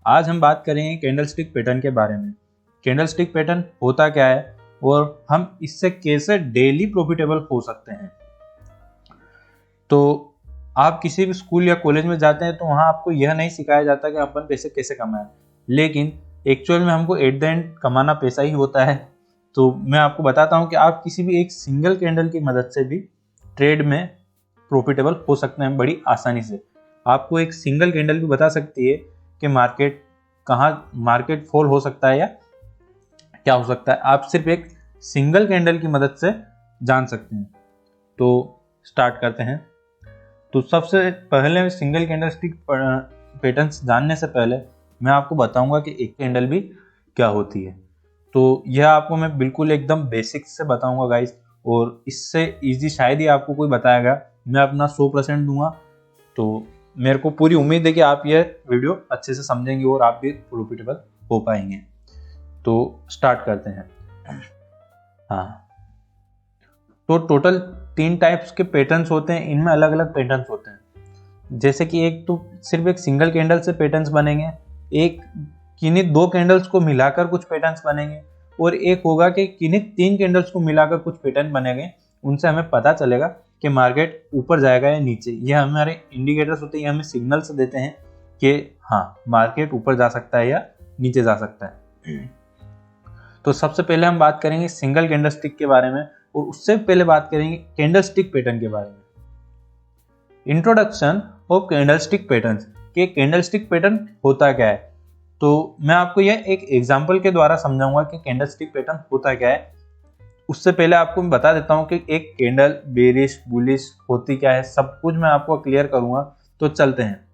आज हम बात करेंगे कैंडलस्टिक पैटर्न के बारे में। कैंडलस्टिक पैटर्न होता क्या है और हम इससे कैसे डेली प्रॉफिटेबल हो सकते हैं। तो आप किसी भी स्कूल या कॉलेज में जाते हैं तो वहाँ आपको यह नहीं सिखाया जाता कि अपन पैसे कैसे कमाएं, लेकिन एक्चुअल में हमको एट द एंड कमाना पैसा ही होता है। तो मैं आपको बताता हूँ कि आप किसी भी एक सिंगल कैंडल की मदद से भी ट्रेड में प्रॉफिटेबल हो सकते हैं बड़ी आसानी से। आपको एक सिंगल कैंडल भी बता सकती है कि मार्केट फॉल हो सकता है या क्या हो सकता है, आप सिर्फ एक सिंगल कैंडल की मदद से जान सकते हैं। तो स्टार्ट करते हैं। तो सबसे पहले सिंगल कैंडलस्टिक पैटर्न्स जानने से पहले मैं आपको बताऊंगा कि एक कैंडल भी क्या होती है। तो यह आपको मैं बिल्कुल एकदम बेसिक्स से बताऊंगा गाइस, और इससे इजी शायद ही आपको कोई बताएगा। मैं अपना 100% दूंगा। तो मेरे को पूरी उम्मीद है कि आप यह वीडियो अच्छे से समझेंगे और आप भी प्रॉफिटेबल हो पाएंगे। तो स्टार्ट करते हैं। हाँ, तो टोटल 3 टाइप्स के पैटर्न्स होते हैं, इनमें अलग अलग पैटर्न्स होते हैं। जैसे कि एक तो सिर्फ एक सिंगल कैंडल से पैटर्न्स बनेंगे, एक किन्हीं 2 कैंडल्स को मिलाकर कुछ पैटर्न्स बनेंगे, और एक होगा कि किन्हीं 3 कैंडल्स को मिलाकर कुछ पैटर्न बनेंगे। उनसे हमें पता चलेगा कि मार्केट ऊपर जाएगा या नीचे। ये हमारे इंडिकेटर्स होते हैं, ये हमें सिग्नल्स देते हैं कि हाँ मार्केट ऊपर जा सकता है या नीचे जा सकता है। तो सबसे पहले हम बात करेंगे सिंगल कैंडलस्टिक के बारे में, और उससे पहले बात करेंगे कैंडलस्टिक पैटर्न के बारे में। इंट्रोडक्शन ऑफ कैंडलस्टिक पैटर्न्स, कि कैंडलस्टिक पैटर्न होता क्या है। तो मैं आपको यह एक एग्जांपल के द्वारा समझाऊंगा कि कैंडलस्टिक पैटर्न होता क्या है। उससे पहले आपको मैं बता देता हूं कि एक कैंडल बेरिश बुलिश होती क्या है, सब कुछ मैं आपको क्लियर करूंगा। तो चलते हैं।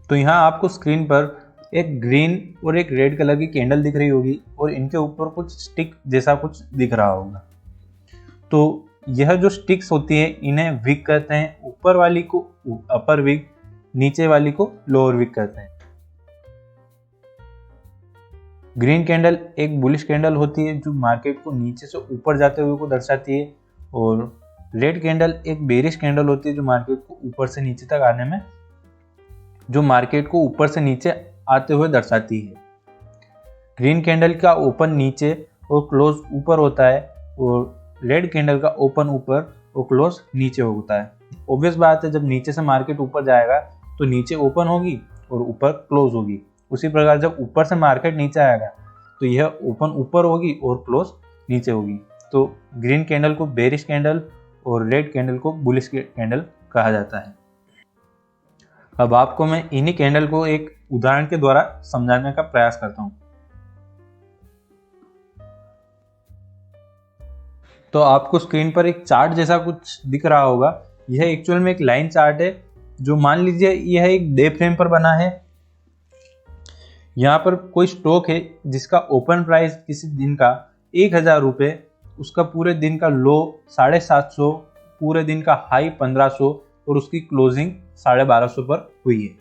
तो यहाँ आपको स्क्रीन पर एक ग्रीन और एक रेड कलर की कैंडल दिख रही होगी, और इनके ऊपर कुछ स्टिक जैसा कुछ दिख रहा होगा। तो यह जो स्टिक्स होती है इन्हें विक कहते हैं। ऊपर वाली को अपर विक, नीचे वाली को लोअर विक कहते हैं। ग्रीन कैंडल एक बुलिश कैंडल होती है जो मार्केट को नीचे से ऊपर जाते हुए को दर्शाती है, और रेड कैंडल एक बेरिश कैंडल होती है जो मार्केट को ऊपर से नीचे तक आने में, जो मार्केट को ऊपर से नीचे आते हुए दर्शाती है। ग्रीन कैंडल का ओपन नीचे और क्लोज ऊपर होता है, और रेड कैंडल का ओपन ऊपर और क्लोज नीचे होता है। ऑब्वियस बात है, जब नीचे से मार्केट ऊपर जाएगा तो नीचे ओपन होगी और ऊपर क्लोज होगी। उसी प्रकार जब ऊपर से मार्केट नीचे आएगा तो यह ओपन ऊपर होगी और क्लोज नीचे होगी। तो ग्रीन कैंडल को बेरिश कैंडल और रेड कैंडल को बुलिश कैंडल कहा जाता है। अब आपको मैं इन्हीं कैंडल को एक उदाहरण के द्वारा समझाने का प्रयास करता हूं। तो आपको स्क्रीन पर एक चार्ट जैसा कुछ दिख रहा होगा। यह एक्चुअल में एक लाइन चार्ट है, जो मान लीजिए यह एक डे फ्रेम पर बना है। यहाँ पर कोई स्टॉक है जिसका ओपन प्राइस किसी दिन का 1000 रुपये, उसका पूरे दिन का लो 750, पूरे दिन का हाई 1500 और उसकी क्लोजिंग 1250 पर हुई है।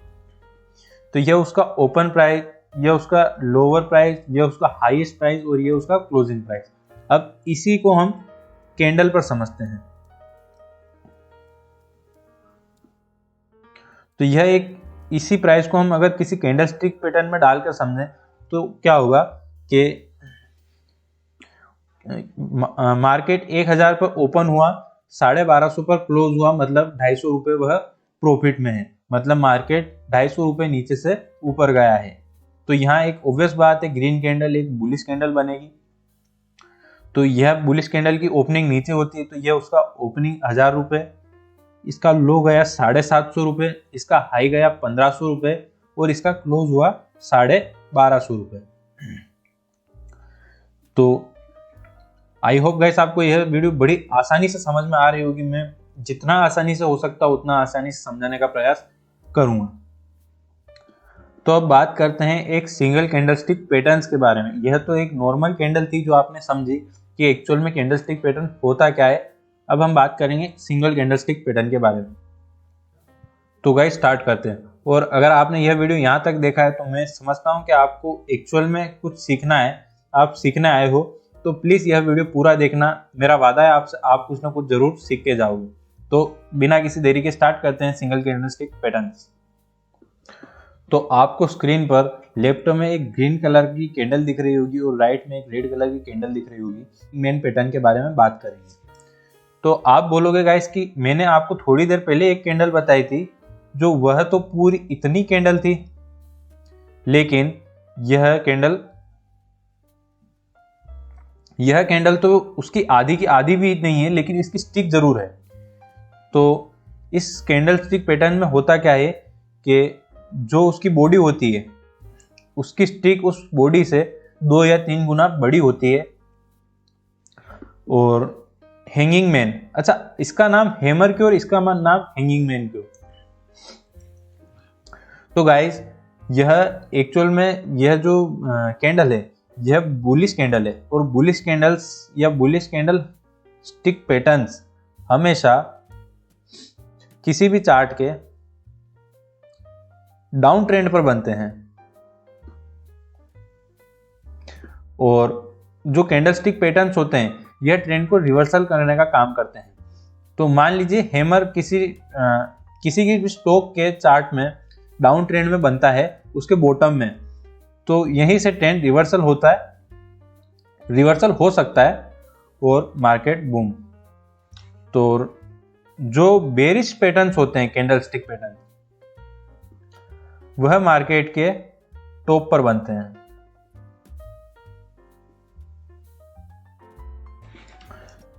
तो यह उसका ओपन प्राइस, यह उसका लोअर प्राइस, यह उसका हाईएस्ट प्राइस और यह उसका क्लोजिंग प्राइस। अब इसी को हम कैंडल पर समझते हैं। तो यह एक इसी प्राइस को हम अगर किसी कैंडलस्टिक पैटर्न में डालकर समझें तो क्या होगा कि मार्केट 1000 पर ओपन हुआ, 1250 पर क्लोज हुआ, मतलब 250 रुपये वह प्रॉफिट में है, मतलब मार्केट 250 रुपये नीचे से ऊपर गया है। तो यहाँ एक ऑब्वियस बात है, ग्रीन कैंडल एक बुलिश कैंडल बनेगी। तो यह बुलिश कैंडल की ओपनिंग नीचे होती है, तो यह उसका ओपनिंग 1000 रुपये, इसका लो गया 750 रुपये, इसका हाई गया 1500 रुपये और इसका क्लोज हुआ 1250 रुपये। तो आई होप गाइस आपको यह वीडियो बड़ी आसानी से समझ में आ रही होगी। मैं जितना आसानी से हो सकता उतना आसानी से समझाने का प्रयास करूंगा। तो अब बात करते हैं एक सिंगल कैंडलस्टिक पैटर्न्स के बारे में। यह तो एक नॉर्मल कैंडल थी जो आपने समझी कि एक्चुअल में कैंडलस्टिक पैटर्न होता क्या है। अब हम बात करेंगे सिंगल कैंडलस्टिक पैटर्न के बारे में। तो गाइस स्टार्ट करते हैं। और अगर आपने यह वीडियो यहाँ तक देखा है तो मैं समझता हूँ कि आपको एक्चुअल में कुछ सीखना है, आप सीखने आए हो, तो प्लीज़ यह वीडियो पूरा देखना। मेरा वादा है आपसे, आप कुछ ना कुछ जरूर सीख के जाओगे। तो बिना किसी देरी के स्टार्ट करते हैं सिंगल कैंडलस्टिक पैटर्न्स। तो आपको स्क्रीन पर लेफ्ट में एक ग्रीन कलर की कैंडल दिख रही होगी और राइट में एक रेड कलर की कैंडल दिख रही होगी। मेन पैटर्न के बारे में बात करेंगे। तो आप बोलोगे गाइस कि मैंने आपको थोड़ी देर पहले एक कैंडल बताई थी, जो वह तो पूरी इतनी कैंडल थी, लेकिन यह कैंडल तो उसकी आधी की आधी भी नहीं है, लेकिन इसकी स्टिक जरूर है। तो इस कैंडल स्टिक पैटर्न में होता क्या है कि जो उसकी बॉडी होती है, उसकी स्टिक उस बॉडी से 2 या 3 गुना बड़ी होती है। और हैंगिंग मैन, अच्छा इसका नाम हैमर क्यों और इसका नाम हैंगिंग मैन क्यों? तो गाइस यह एक्चुअल में यह जो कैंडल है यह बुलिश कैंडल है, और बुलिश कैंडल्स या बुलिश कैंडल स्टिक पैटर्न्स हमेशा किसी भी चार्ट के डाउन ट्रेंड पर बनते हैं। और जो कैंडल स्टिक पैटर्न्स होते हैं यह ट्रेंड को रिवर्सल करने का काम करते हैं। तो मान लीजिए हैमर किसी की भी स्टॉक के चार्ट में डाउन ट्रेंड में बनता है उसके बॉटम में, तो यहीं से ट्रेंड रिवर्सल हो सकता है और मार्केट बूम। तो जो बेरिश पैटर्न्स होते हैं कैंडल स्टिक पैटर्न, वह मार्केट के टॉप पर बनते हैं।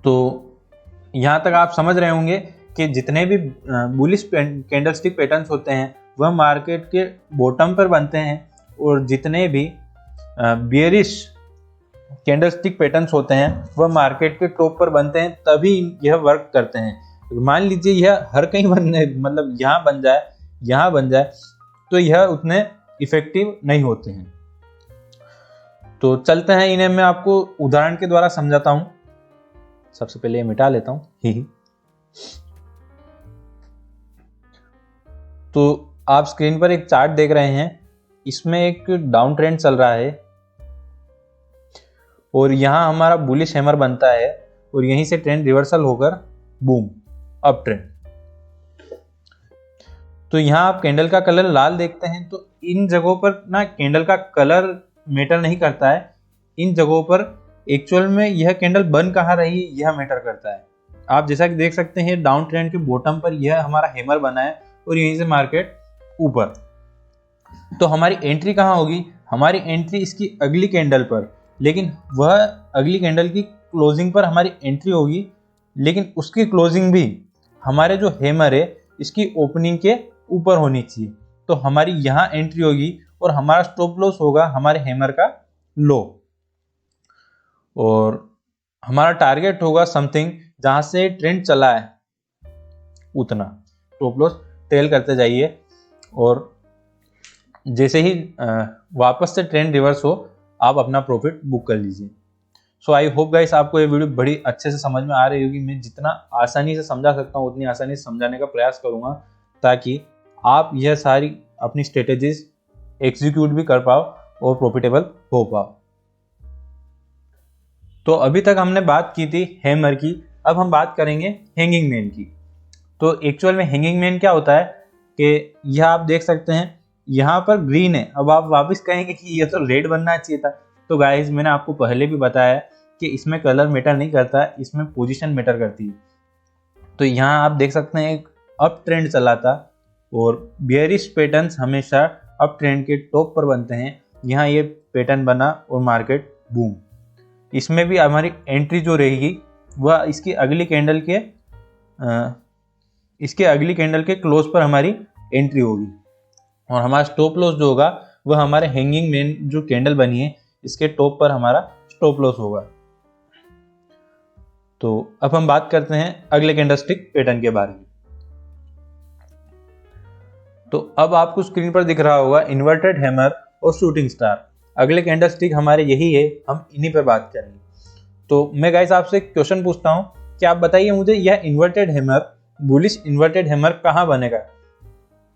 तो यहां तक आप समझ रहे होंगे कि जितने भी बुलिश कैंडल स्टिक पैटर्न्स होते हैं वह मार्केट के बॉटम पर बनते हैं, और जितने भी बेयरिश कैंडल स्टिक पैटर्न्स होते हैं वह मार्केट के टॉप पर बनते हैं, तभी यह वर्क करते हैं। मान लीजिए यह हर कहीं मतलब यहाँ बन जाए तो यह उतने इफेक्टिव नहीं होते हैं। तो चलते हैं, इन्हें मैं आपको उदाहरण के द्वारा समझाता हूं। सबसे पहले ये मिटा लेता हूं। तो आप स्क्रीन पर एक चार्ट देख रहे हैं, इसमें एक डाउन ट्रेंड चल रहा है और यहां हमारा बुलिश हैमर बनता है और यहीं से ट्रेंड रिवर्सल होकर बूम अप ट्रेंड। तो यहां आप कैंडल का कलर लाल देखते हैं, तो इन जगहों पर ना कैंडल का कलर मैटर नहीं करता है, इन जगहों पर एक्चुअल में यह कैंडल बन कहाँ रही है यह मैटर करता है। आप जैसा कि देख सकते हैं डाउन ट्रेंड के बॉटम पर यह हमारा हैमर बना है और यहीं से मार्केट ऊपर। तो हमारी एंट्री कहाँ होगी? हमारी एंट्री इसकी अगली कैंडल पर, लेकिन वह अगली कैंडल की क्लोजिंग पर हमारी एंट्री होगी, लेकिन उसकी क्लोजिंग भी हमारे जो हैमर है इसकी ओपनिंग के ऊपर होनी चाहिए। तो हमारी यहाँ एंट्री होगी और हमारा स्टॉप लॉस होगा हमारे हैमर का लो, और हमारा टारगेट होगा समथिंग जहां से ट्रेंड चला है उतना। स्टॉप लॉस टेल करते जाइए और जैसे ही वापस से ट्रेंड रिवर्स हो आप अपना प्रॉफिट बुक कर लीजिए। सो आई होप गाइस आपको ये वीडियो बड़ी अच्छे से समझ में आ रही होगी। मैं जितना आसानी से समझा सकता हूँ उतनी आसानी से समझाने का प्रयास करूंगा, ताकि आप यह सारी अपनी स्ट्रेटेजीज एग्जीक्यूट भी कर पाओ और प्रॉफिटेबल हो पाओ। तो अभी तक हमने बात की थी हैमर की, अब हम बात करेंगे हैंगिंग मैन की। तो एक्चुअल में हैंगिंग मैन क्या होता है कि यह आप देख सकते हैं यहाँ पर ग्रीन है। अब आप वापस कहेंगे कि ये तो रेड बनना चाहिए था। तो गाइस मैंने आपको पहले भी बताया कि इसमें कलर मैटर नहीं करता, इसमें पोजीशन मैटर करती है। तो यहाँ आप देख सकते हैं एक अप ट्रेंड चला था और बेयरिश पैटर्न्स हमेशा अप ट्रेंड के टॉप पर बनते हैं। यहाँ ये पैटर्न बना और मार्केट बूम। इसमें भी हमारी एंट्री जो रहेगी वह इसकी अगली कैंडल के क्लोज पर हमारी एंट्री होगी, और हमारा स्टॉप लॉस जो होगा वह हमारे हैंगिंग मैन जो कैंडल बनी है इसके टॉप पर हमारा स्टॉप लॉस होगा। तो अब हम बात करते हैं अगले कैंडलस्टिक पैटर्न के बारे में। तो अब आपको स्क्रीन पर दिख रहा होगा इन्वर्टेड हैमर और शूटिंग स्टार। अगले कैंडलस्टिक हमारे यही है, हम इन्हीं पर बात करेंगे। तो मैं गाइस आपसे एक क्वेश्चन पूछता हूं कि आप बताइए मुझे यह inverted hammer, bullish inverted hammer कहां बनेगा?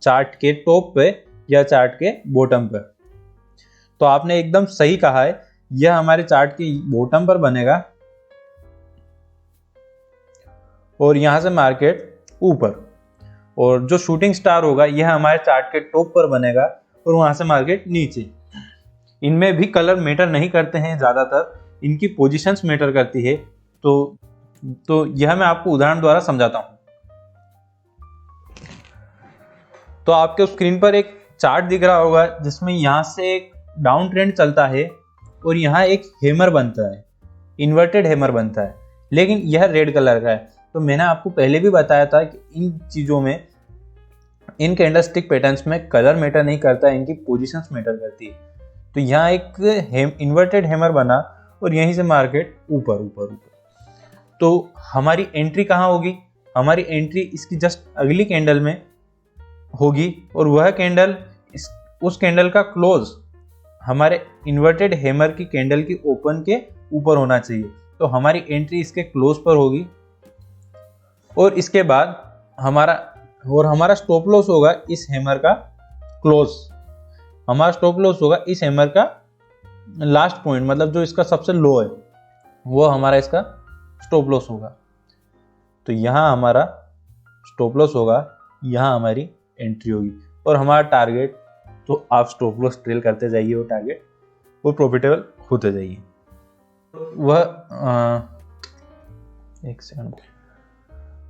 चार्ट के टॉप पे या चार्ट के बॉटम पर? तो आपने एकदम सही कहा है, यह हमारे चार्ट के बॉटम पर बनेगा और यहां से मार्केट ऊपर। और जो शूटिंग स्टार होगा यह हमारे चार्ट के टॉप पर बनेगा और वहां से मार्केट नीचे। इनमें भी कलर मैटर नहीं करते हैं, ज्यादातर इनकी पोजीशंस मैटर करती है। तो यह मैं आपको उदाहरण द्वारा समझाता हूं। तो आपके स्क्रीन पर एक चार्ट दिख रहा होगा जिसमें यहां से एक डाउन ट्रेंड चलता है और यहाँ एक हैमर बनता है, इन्वर्टेड हैमर बनता है, लेकिन यह रेड कलर का है। तो मैंने आपको पहले भी बताया था कि इन चीज़ों में, इन कैंडलस्टिक पैटर्न्स में कलर मैटर नहीं करता, इनकी पोजीशंस मैटर करती है। तो यहाँ एक इन्वर्टेड हैमर बना और यहीं से मार्केट ऊपर ऊपर ऊपर। तो हमारी एंट्री कहाँ होगी? हमारी एंट्री इसकी जस्ट अगली कैंडल में होगी और वह कैंडल उस कैंडल का क्लोज हमारे इन्वर्टेड हैमर की कैंडल की ओपन के ऊपर होना चाहिए। तो हमारी एंट्री इसके क्लोज पर होगी और इसके बाद हमारा स्टॉप लॉस होगा इस हैमर का क्लोज। हमारा स्टॉप लॉस होगा इस हैमर का लास्ट पॉइंट, मतलब जो इसका सबसे लो है वो हमारा इसका स्टॉप लॉस होगा। तो यहाँ हमारा स्टॉप लॉस होगा, यहाँ हमारी एंट्री होगी और हमारा टारगेट, तो आप स्टॉप लॉस ट्रेल करते जाइए और टारगेट और प्रॉफिटेबल होते जाइए। वह एक सेकंड।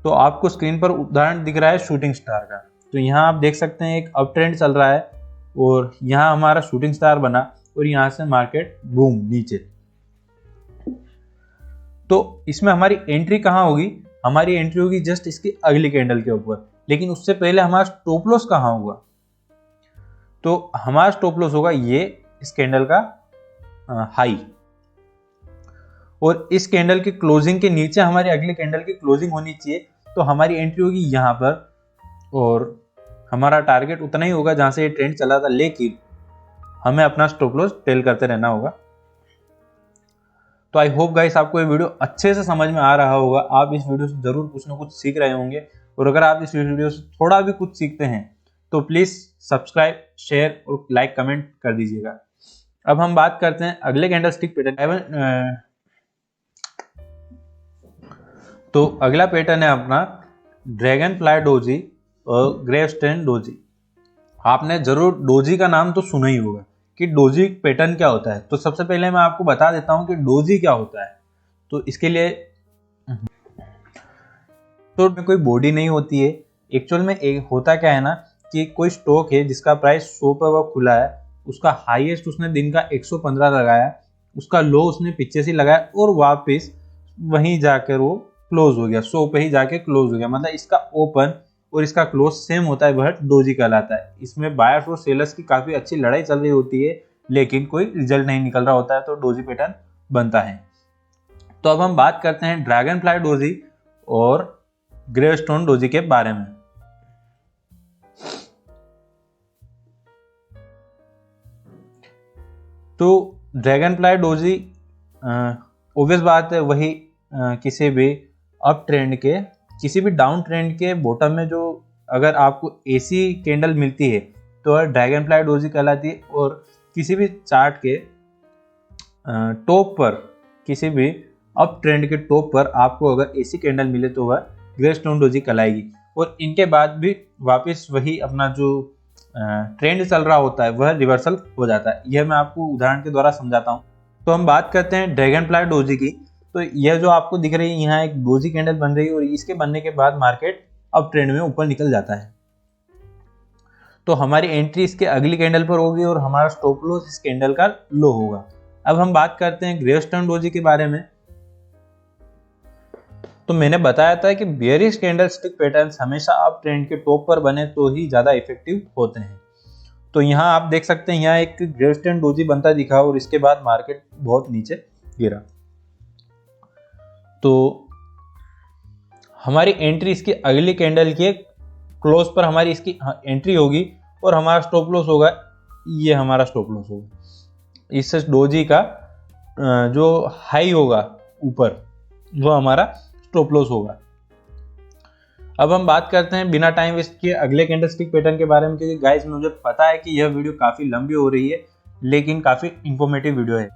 तो आपको स्क्रीन पर उदाहरण दिख रहा है शूटिंग स्टार का। तो यहाँ आप देख सकते हैं एक अप ट्रेंड चल रहा है और यहाँ हमारा शूटिंग स्टार बना और यहाँ से मार्केट बूम नीचे। तो इसमें हमारी एंट्री कहाँ होगी? हमारी एंट्री होगी जस्ट इसकी अगली कैंडल के ऊपर, लेकिन उससे पहले हमारा स्टॉप लॉस कहाँ होगा? तो हमारा स्टॉप लॉस होगा ये इस कैंडल का हाई, और इस कैंडल की क्लोजिंग के नीचे हमारी अगली कैंडल की क्लोजिंग होनी चाहिए। तो हमारी एंट्री होगी यहाँ पर और हमारा टारगेट उतना ही होगा जहां से ये ट्रेंड चला था, लेकिन हमें अपना स्टॉप लॉस टेल करते रहना होगा। तो आई होप गाइस आपको ये वीडियो अच्छे से समझ में आ रहा होगा। आप इस वीडियो से जरूर कुछ ना कुछ सीख रहे होंगे, और अगर आप इस वीडियो से थोड़ा भी कुछ सीखते हैं तो प्लीज सब्सक्राइब, शेयर और लाइक कमेंट कर दीजिएगा। अब हम बात करते हैं अगले कैंडलस्टिक पैटर्न। तो अगला पैटर्न है अपना ड्रैगन फ्लाई डोजी और ग्रेवस्टोन डोजी। आपने जरूर डोजी का नाम तो सुना ही होगा कि डोजी पैटर्न क्या होता है। तो सबसे पहले मैं आपको बता देता हूं कि डोजी क्या होता है। तो इसके लिए तो कोई बॉडी नहीं होती है। एक्चुअल में एक होता क्या है ना कि कोई स्टॉक है जिसका प्राइस 100 पर वो खुला है, उसका हाईएस्ट उसने दिन का 115 लगाया, उसका लो उसने पीछे से लगाया और वापस वहीं जाकर वो क्लोज हो गया, 100 पे ही जाके क्लोज हो गया। मतलब इसका ओपन और इसका क्लोज सेम होता है, वह डोजी कहलाता है। इसमें बायर्स और सेलर्स की काफी अच्छी लड़ाई चल रही होती है, लेकिन कोई रिजल्ट नहीं निकल रहा होता है, तो डोजी पैटर्न बनता है। तो अब हम बात करते हैं ड्रैगन फ्लाई डोजी और ग्रेवस्टोन डोजी के बारे में। तो ड्रैगन फ्लाई डोजी ऑब्वियस बात है, वही किसी भी अप ट्रेंड के, किसी भी डाउन ट्रेंड के बॉटम में जो अगर आपको ऐसी कैंडल मिलती है तो ड्रैगन फ्लाई डोजी कहलाती है, और किसी भी चार्ट के टॉप पर, किसी भी अप ट्रेंड के टॉप पर आपको अगर ऐसी कैंडल मिले तो वह ग्रेवस्टोन डोजी कहलाएगी। और इनके बाद भी वापस वही अपना जो ट्रेंड चल रहा होता है वह रिवर्सल हो जाता है। यह मैं आपको उदाहरण के द्वारा समझाता हूँ। तो हम बात करते हैं ड्रैगन फ्लाई डोजी की। तो यह जो आपको दिख रही है यहाँ एक डोजी कैंडल बन रही है और इसके बनने के बाद मार्केट अप ट्रेंड में ऊपर निकल जाता है। तो हमारी एंट्री इसके अगली कैंडल पर होगी और हमारा स्टॉप लॉस इस कैंडल का लो होगा। अब हम बात करते हैं ग्रेवस्टोन डोजी के बारे में। तो मैंने बताया था कि बेयरिश कैंडलस्टिक पैटर्न्स हमेशा अप ट्रेंड के टॉप पर बने तो ही ज्यादा इफेक्टिव होते हैं। तो यहाँ आप देख सकते हैं यहाँ एक ग्रेवस्टोन डोजी बनता दिखा और इसके बाद मार्केट बहुत नीचे गिरा। तो हमारी एंट्री इसकी अगली कैंडल के क्लोज पर हमारी इसकी एंट्री होगी और हमारा स्टॉप लॉस होगा, ये हमारा स्टॉप लॉस होगा। इस डोजी का जो हाई होगा ऊपर वो हमारा स्टॉप लॉस होगा। अब हम बात करते हैं बिना टाइम वेस्ट किए अगले कैंडलस्टिक पैटर्न के बारे में, क्योंकि गाइस मुझे पता है कि यह वीडियो काफी लंबी हो रही है लेकिन काफी इंफॉर्मेटिव वीडियो है।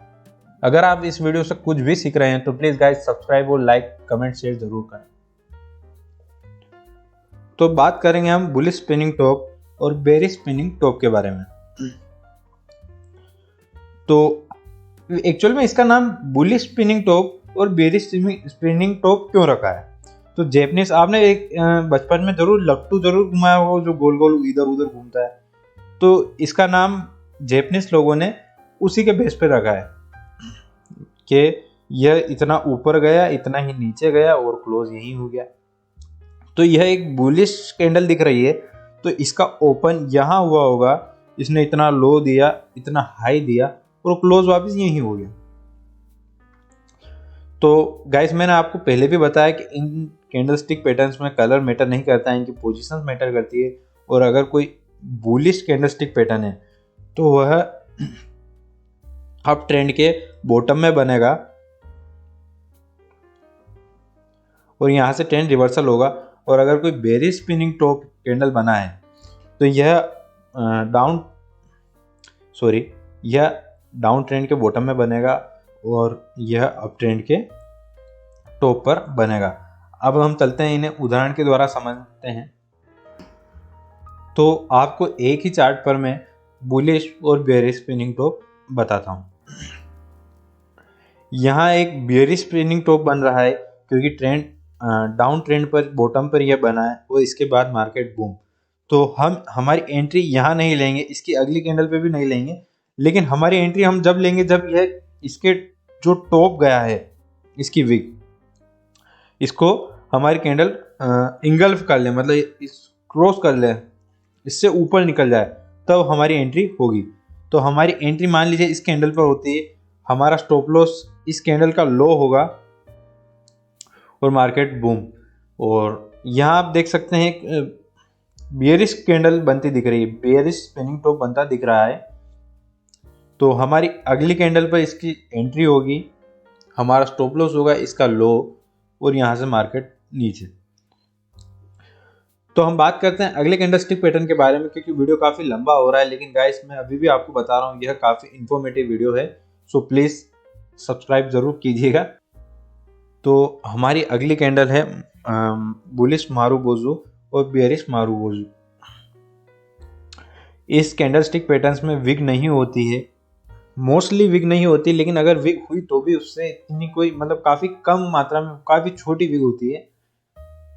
अगर आप इस वीडियो से कुछ भी सीख रहे हैं तो प्लीज गाइस सब्सक्राइब और लाइक कमेंट शेयर जरूर करें। तो बात करेंगे हम बुलिश स्पिनिंग टॉप और बेरिश स्पिनिंग टॉप के बारे में। तो एक्चुअल में इसका नाम बुलिश स्पिनिंग टॉप और बेरिश स्पिनिंग टॉप क्यों रखा है? तो जैपनीज, आपने एक बचपन में जरूर लट्टू जरूर घुमाया हो जो गोल गोल इधर उधर घूमता है, तो इसका नाम जैपनीज लोगों ने उसी के बेस पे रखा है कि यह इतना ऊपर गया, इतना ही नीचे गया और क्लोज यही हो गया। तो यह एक बुलिश कैंडल दिख रही है, तो इसका ओपन यहाँ हुआ होगा, इसने इतना लो दिया, इतना हाई दिया और क्लोज वापस यही हो गया। तो गाइस, मैंने आपको पहले भी बताया कि इन कैंडलस्टिक पैटर्न्स में कलर मैटर नहीं करता है, इनकी पोजीशंस मैटर करती है। और अगर कोई बुलिश कैंडलस्टिक पैटर्न है तो वह अप ट्रेंड के बॉटम में बनेगा और यहाँ से ट्रेंड रिवर्सल होगा। और अगर कोई बेरिश स्पिनिंग टॉप कैंडल बना है तो यह डाउन ट्रेंड के बॉटम में बनेगा और यह अप ट्रेंड के टॉप पर बनेगा। अब हम चलते हैं, इन्हें उदाहरण के द्वारा समझते हैं। तो आपको एक ही चार्ट पर मैं बुलिश और बेरिश स्पिनिंग टॉप बताता हूँ। यहाँ एक बेरिश स्पिनिंग टॉप बन रहा है क्योंकि ट्रेंड डाउन ट्रेंड पर बॉटम पर यह बना है और इसके बाद मार्केट बूम। तो हम हमारी एंट्री यहाँ नहीं लेंगे, इसकी अगली कैंडल पे भी नहीं लेंगे, लेकिन हमारी एंट्री हम जब लेंगे जब यह इसके जो टॉप गया है, इसकी विक, इसको हमारी कैंडल इंगल्फ कर ले, मतलब इस क्रॉस कर ले, इससे ऊपर निकल जाए, तब हमारी एंट्री होगी। तो हमारी एंट्री मान लीजिए इस कैंडल पर होती है, हमारा स्टॉप लॉस इस कैंडल का लो होगा और मार्केट बूम। और यहाँ आप देख सकते हैं बेयरिश कैंडल बनती दिख रही है, बेयरिश स्पिनिंग टॉप बनता दिख रहा है। तो हमारी अगली कैंडल पर इसकी एंट्री होगी, हमारा स्टॉप लॉस होगा इसका लो और यहाँ से मार्केट नीचे। तो हम बात करते हैं अगले कैंडलस्टिक पैटर्न के बारे में, क्योंकि वीडियो काफ़ी लंबा हो रहा है, लेकिन गाइस मैं अभी भी आपको बता रहा हूँ यह काफ़ी इंफॉर्मेटिव वीडियो है, सो प्लीज़ सब्सक्राइब ज़रूर कीजिएगा। तो हमारी अगली कैंडल है बुलिश मारुबोज़ू और बेयरिश मारुबोज़ू। इस कैंडलस्टिक पैटर्न्स में विग नहीं होती है, मोस्टली विग नहीं होती, लेकिन अगर विग हुई तो भी उससे इतनी कोई, मतलब काफ़ी कम मात्रा में, काफ़ी छोटी विग होती है।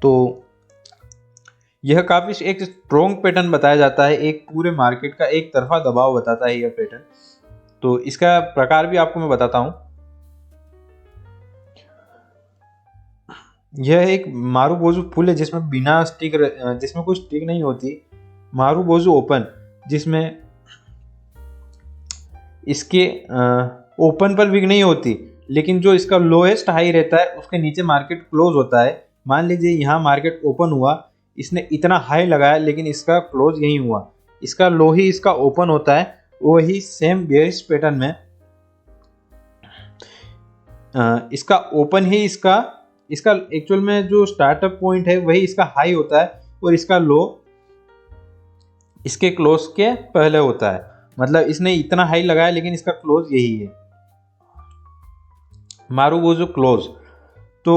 तो यह काफ़ी एक स्ट्रॉन्ग पैटर्न बताया जाता है, एक पूरे मार्केट का एक तरफा दबाव बताता है यह पैटर्न। तो इसका प्रकार भी आपको मैं बताता हूँ। यह एक मारुबोज़ू फुल है जिसमें बिना स्टिक, जिसमें कोई स्टिक नहीं होती। मारुबोज़ू ओपन, जिसमें इसके ओपन पर विग नहीं होती, लेकिन जो इसका लोएस्ट हाई रहता है उसके नीचे मार्केट क्लोज होता है। मान लीजिए यहाँ मार्केट ओपन हुआ, इसने इतना हाई लगाया लेकिन इसका क्लोज यही हुआ, इसका लो ही इसका ओपन होता है। वही सेम बेयरिश पैटर्न में इसका ओपन ही इसका एक्चुअल में जो स्टार्टअप पॉइंट है वही इसका हाई होता है और इसका लो इसके क्लोज के पहले होता है। मतलब इसने इतना हाई लगाया लेकिन इसका क्लोज यही है, मारुबोज़ू क्लोज। तो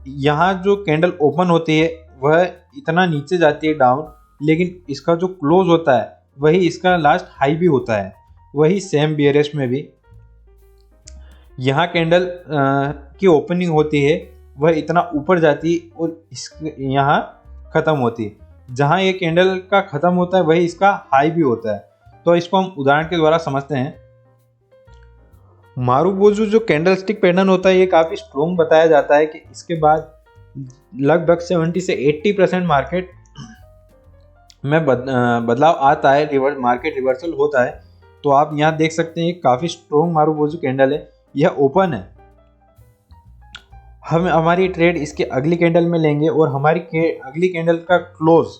यहाँ जो कैंडल ओपन होती है वह इतना नीचे जाती है डाउन, लेकिन इसका जो क्लोज होता है वही इसका लास्ट हाई भी होता है। वही सेम बेयरिश में भी यहाँ कैंडल की ओपनिंग होती है, वह इतना ऊपर जाती है और यहाँ ख़त्म होती है। जहाँ ये कैंडल का ख़त्म होता है वही इसका हाई भी होता है। तो इसको हम उदाहरण के द्वारा समझते हैं। मारुबोज़ू जो कैंडलस्टिक पैटर्न होता है ये काफ़ी स्ट्रॉन्ग बताया जाता है कि इसके बाद लगभग 70 से 80% मार्केट में बदलाव आता है, मार्केट रिवर्सल होता है। तो आप यहाँ देख सकते हैं काफ़ी स्ट्रॉन्ग मारुबोज़ू कैंडल है, यह ओपन है। हम हमारी ट्रेड इसके अगली कैंडल में लेंगे और हमारी अगली कैंडल का क्लोज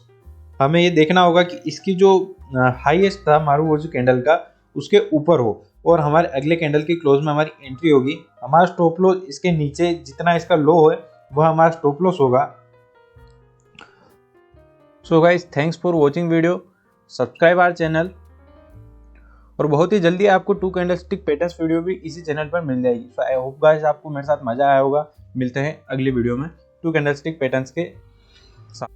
हमें ये देखना होगा कि इसकी जो हाईएस्ट था मारुबोज़ू कैंडल का उसके ऊपर हो, और हमारे अगले कैंडल की क्लोज में हमारी एंट्री होगी। हमारा स्टॉप लॉस इसके नीचे जितना इसका लो है वह हमारा स्टॉप लॉस होगा। So guys, thanks for watching video, subscribe our channel, और बहुत ही जल्दी आपको 2 कैंडलस्टिक पैटर्न्स वीडियो भी इसी चैनल पर मिल जाएगी। सो आई होप गाइस आपको मेरे साथ मजा आया होगा। मिलते हैं अगली वीडियो में 2 कैंडलस्टिक पैटर्न्स के साथ।